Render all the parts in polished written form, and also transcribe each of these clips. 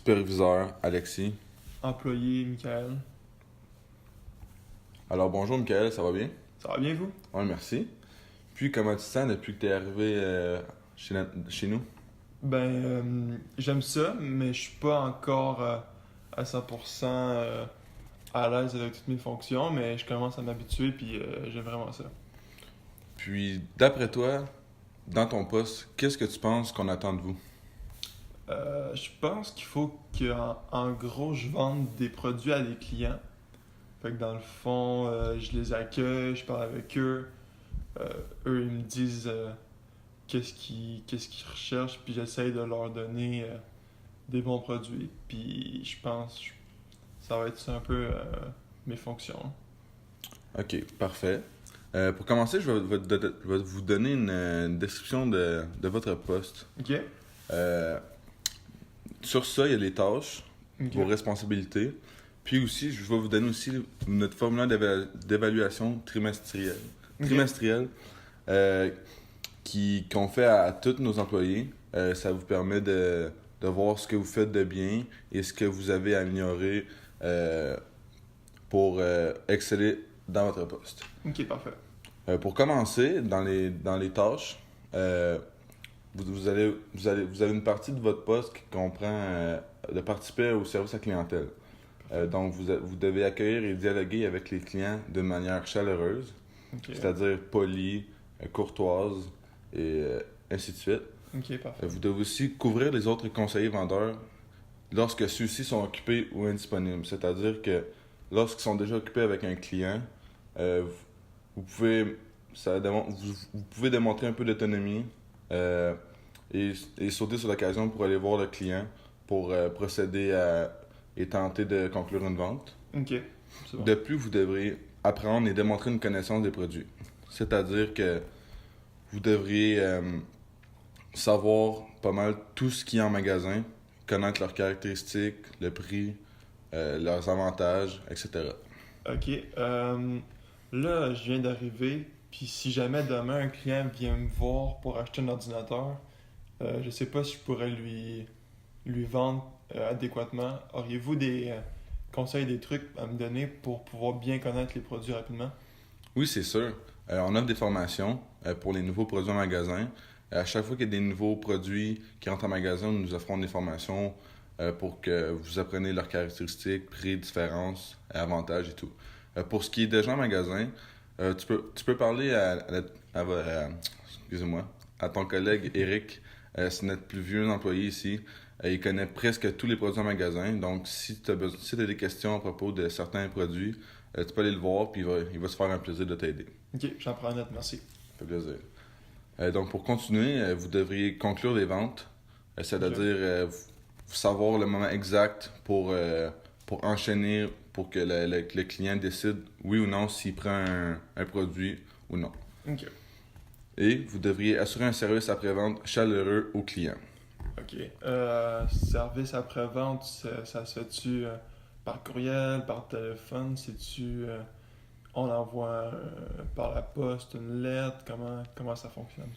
superviseur Alexis. Employé, Michael. Alors bonjour Michael, ça va bien? Ça va bien, vous? Oui, merci. Puis comment tu te sens depuis que tu es arrivé chez nous? J'aime ça, mais je suis pas encore à 100% à l'aise avec toutes mes fonctions, mais je commence à m'habituer, puis j'aime vraiment ça. Puis d'après toi, dans ton poste, qu'est-ce que tu penses qu'on attend de vous? Je pense qu'il faut qu'en gros, je vende des produits à des clients. Fait que dans le fond, je les accueille, je parle avec eux. Euh, Eux, ils me disent qu'est-ce qu'ils recherchent, puis j'essaye de leur donner des bons produits. Puis je pense que ça va être ça un peu mes fonctions. Ok, parfait. Pour commencer, je vais vous donner une description de votre poste. Ok? Euh, Sur ça, il y a les tâches, Ok. vos responsabilités. Puis aussi, je vais vous donner aussi notre formulaire d'évaluation trimestrielle. Ok. Trimestrielle. euh, qu'on fait à tous nos employés. Ça vous permet de voir ce que vous faites de bien et ce que vous avez amélioré pour exceller dans votre poste. Ok, parfait. Pour commencer, dans les tâches, vous avez une partie de votre poste qui comprend de participer au service à clientèle. Donc, vous devez accueillir et dialoguer avec les clients de manière chaleureuse, Ok. c'est-à-dire polie, courtoise et ainsi de suite. Ok, parfait. Vous devez aussi couvrir les autres conseillers vendeurs lorsque ceux-ci sont occupés ou indisponibles. C'est-à-dire que lorsqu'ils sont déjà occupés avec un client, euh, vous vous pouvez, vous pouvez démontrer un peu d'autonomie euh, et sauter sur l'occasion pour aller voir le client pour procéder à et tenter de conclure une vente. Ok, c'est bon. De plus, vous devrez apprendre et démontrer une connaissance des produits. C'est-à-dire que vous devriez savoir pas mal tout ce qu'il y a en magasin, connaître leurs caractéristiques, le prix, leurs avantages, etc. Ok. Là, je viens d'arriver, puis si jamais demain un client vient me voir pour acheter un ordinateur, je sais pas si je pourrais lui vendre adéquatement. Auriez-vous des conseils, des trucs à me donner pour pouvoir bien connaître les produits rapidement? Oui, c'est sûr. On offre des formations pour les nouveaux produits en magasin. À chaque fois qu'il y a des nouveaux produits qui rentrent en magasin, nous offrons des formations pour que vous appreniez leurs caractéristiques, prix, différences, avantages et tout. Pour ce qui est des gens en magasin, tu peux parler excusez-moi, à ton collègue Eric. C'est notre plus vieux employé ici. Il connaît presque tous les produits en magasin. Donc, si tu as des questions à propos de certains produits, tu peux aller le voir, puis il va se faire un plaisir de t'aider. Ok, j'en prends note, merci. Ça fait plaisir. Donc, pour continuer, vous devriez conclure les ventes, c'est-à-dire savoir le moment exact pour enchaîner, pour que le client décide oui ou non s'il prend un produit ou non. Ok. Et vous devriez assurer un service après-vente chaleureux au client. Ok. Service après-vente, ça se fait-tu par courriel, par téléphone? C'est-tu on envoie par la poste une lettre? Comment ça fonctionne?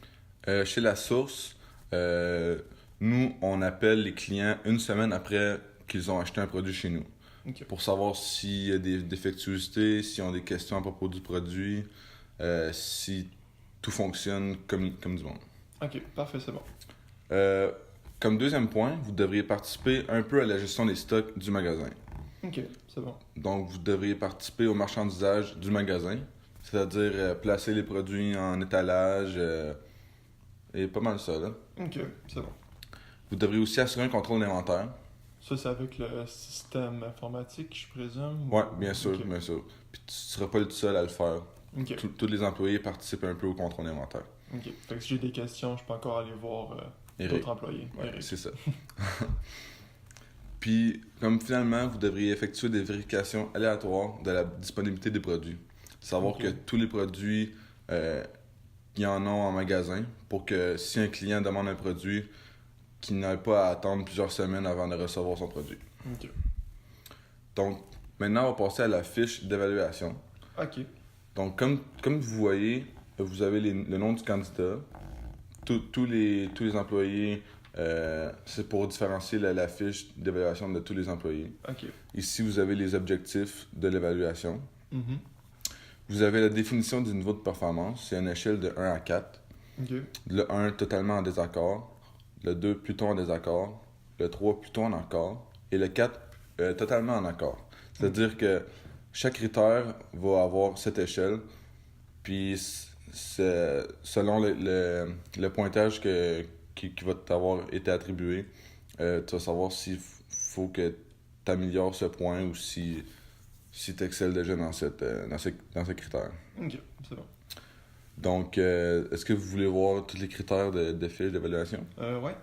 Chez La Source, nous, on appelle les clients une semaine après qu'ils ont acheté un produit chez nous. Ok. Pour savoir s'il y a des défectuosités, s'ils ont des questions à propos du produit, si tout fonctionne comme du monde. Ok, parfait, c'est bon. Euh, Comme deuxième point, vous devriez participer un peu à la gestion des stocks du magasin. Ok, c'est bon. Donc, vous devriez participer au marchandisage du magasin, c'est-à-dire placer les produits en étalage et pas mal ça, là. Ok, c'est bon. Vous devriez aussi assurer un contrôle d'inventaire. Ça, c'est avec le système informatique, je présume? Ouais, bien sûr, Ok. bien sûr. Puis tu seras pas le seul à le faire. Ok. Tous les employés participent un peu au contrôle d'inventaire. Ok. Fait que si j'ai des questions, je peux encore aller voir Eric. d'autres employés. Ouais, Eric. c'est ça. Puis, comme finalement, vous devriez effectuer des vérifications aléatoires de la disponibilité des produits. Savoir Ok. que tous les produits, il y en a en magasin pour que si un client demande un produit, qu'il n'ait pas à attendre plusieurs semaines avant de recevoir son produit. Ok. Donc, maintenant, on va passer à la fiche d'évaluation. Ok. Donc, comme vous voyez, vous avez le nom du candidat. Tous les employés C'est pour différencier la fiche d'évaluation de tous les employés. Ok. Ici, vous avez les objectifs de l'évaluation. Mhm. Vous avez la définition du niveau de performance. C'est une échelle de 1 à 4. Ok. Le 1, totalement en désaccord. Le 2, plutôt en désaccord. Le 3, plutôt en accord. Et le 4, totalement en accord. C'est-à-dire que chaque critère va avoir cette échelle. Puis, selon le pointage qui va t'avoir été attribué, tu vas savoir s'il faut que tu améliores ce point ou si tu excelles déjà dans ce critère. Ok, c'est bon. Donc, est-ce que vous voulez voir tous les critères de fiche d'évaluation? Ouais.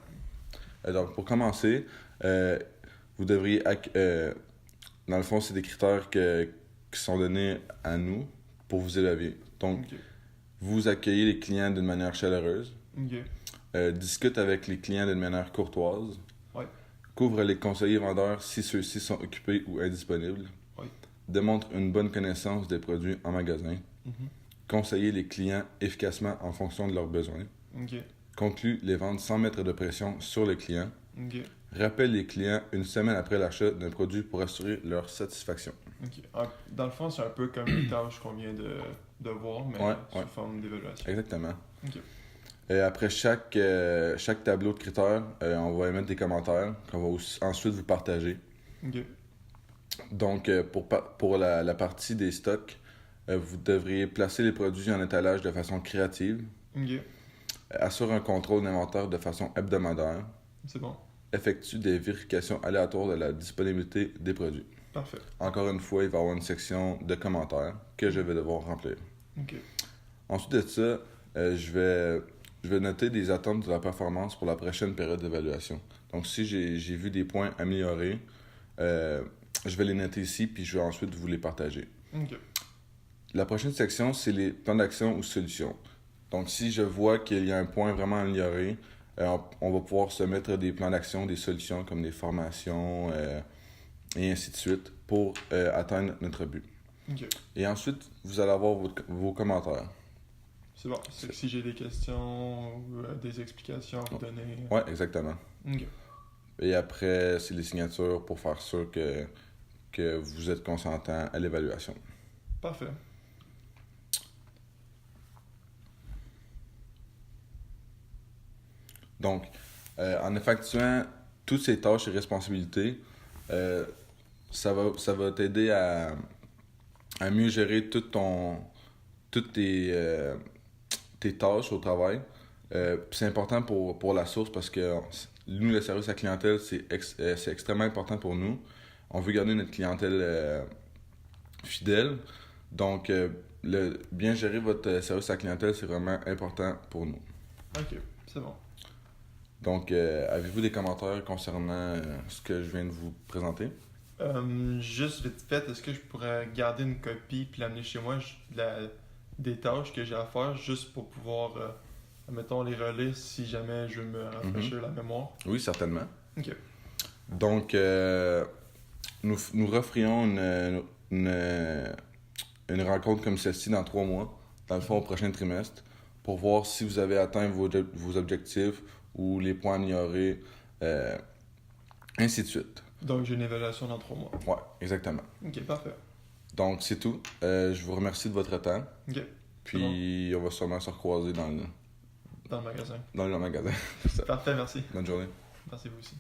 Donc, pour commencer, vous devriez... dans le fond, c'est des critères qui sont donnés à nous pour vous évaluer. Donc, Ok. vous accueillez les clients d'une manière chaleureuse, Ok. discute avec les clients d'une manière courtoise, Ouais. couvre les conseillers vendeurs si ceux-ci sont occupés ou indisponibles, Ouais. démontre une bonne connaissance des produits en magasin, Mhm. conseiller les clients efficacement en fonction de leurs besoins, Ok. conclut les ventes sans mettre de pression sur les clients, Ok. rappelle les clients une semaine après l'achat d'un produit pour assurer leur satisfaction. Ok. Dans le fond, c'est un peu comme les tâches qu'on vient de voir, mais Ouais, sous ouais. forme d'évaluation. Exactement. Ok. Après chaque tableau de critères, on va émettre des commentaires qu'on va ensuite vous partager. Ok. Donc, pour la partie des stocks, vous devriez placer les produits en étalage de façon créative, Ok. assure un contrôle d'inventaire de façon hebdomadaire, C'est bon. effectue des vérifications aléatoires de la disponibilité des produits. Parfait. Encore une fois, il va y avoir une section de commentaires que je vais devoir remplir. Ok. Ensuite de ça, je vais noter des attentes de la performance pour la prochaine période d'évaluation. Donc, si j'ai vu des points améliorés, je vais les noter ici, puis je vais ensuite vous les partager. Ok. La prochaine section, c'est les plans d'action ou solutions. Donc, si je vois qu'il y a un point vraiment amélioré, on va pouvoir se mettre des plans d'action, des solutions comme des formations et ainsi de suite pour atteindre notre but. Ok. Et ensuite, vous allez avoir vos commentaires. C'est bon. C'est que si j'ai des questions ou des explications à vous donner. Ouais, exactement. Ok. Et après, c'est les signatures pour faire sûr que vous êtes consentant à l'évaluation. Parfait. Donc, en effectuant toutes ces tâches et responsabilités, ça va t'aider à mieux gérer toutes tes tâches au travail. Puis c'est important pour la source parce que nous, le service à la clientèle, c'est extrêmement important pour nous. On veut garder notre clientèle fidèle. Donc, bien gérer votre service à la clientèle, c'est vraiment important pour nous. Ok. C'est bon. Donc, avez-vous des commentaires concernant ce que je viens de vous présenter? Juste vite fait, est-ce que je pourrais garder une copie puis l'amener chez moi des tâches que j'ai à faire juste pour pouvoir, mettons, les relais si jamais je veux me rafraîchir la mémoire? Oui, certainement. Ok. Donc, nous referions une rencontre comme celle-ci dans 3 mois, dans le fond au prochain trimestre, pour voir si vous avez atteint vos objectifs ou les points améliorés, ainsi de suite. Donc j'ai une évaluation dans 3 mois. Ouais, exactement. Ok, parfait. Donc, c'est tout. Je vous remercie de votre temps. Ok, Puis, on va sûrement se recroiser dans dans le magasin. le magasin. Parfait, merci. Bonne journée. Merci vous aussi.